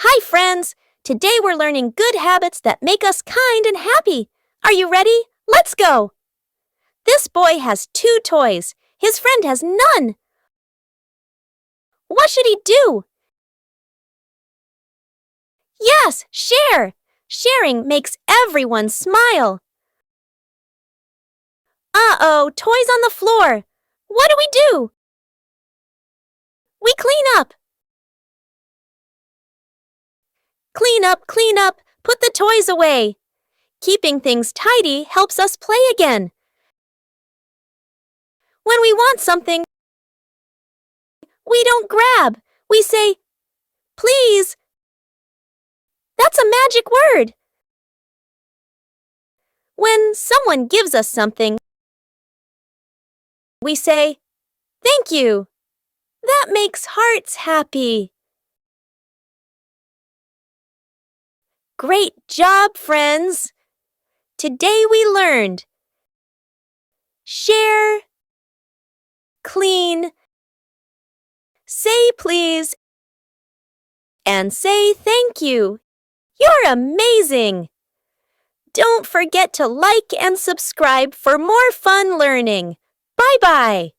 Hi, friends! Today we're learning good habits that make us kind and happy. Are you ready? Let's go! This boy has 2 toys. His friend has none. What should he do? Yes, share! Sharing makes everyone smile. Uh-oh, toys on the floor. What do we do? We clean up. Clean up, put the toys away. Keeping things tidy helps us play again. When we want something, we don't grab. We say, please. That's a magic word. When someone gives us something, we say, thank you. That makes hearts happy. Great job, friends! Today we learned share, clean, say please, and say thank you. You're amazing! Don't forget to like and subscribe for more fun learning. Bye-bye!